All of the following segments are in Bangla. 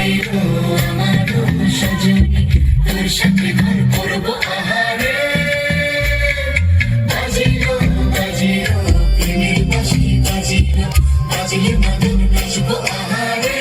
আইলো আমারও সজনী, তোর সাথে ঘর করবো আহারে। বাজিলো বাজিলো প্রেমের বাঁশি, বাজিলো বাজিলে মদন নাচবো আহারে।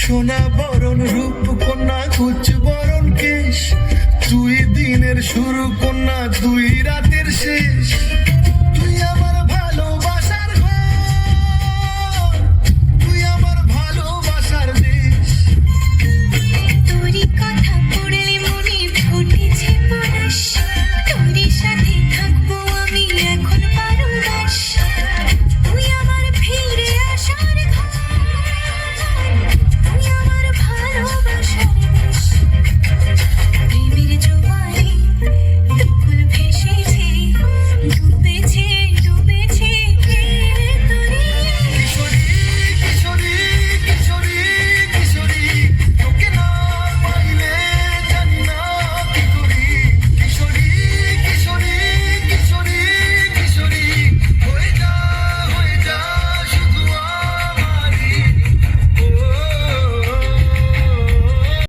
সোনা বরণ রূপ কন্যা, কুচ বরণ কেশ, 2 দিনের শুরু কন্যা, 2 রাতের শেষ।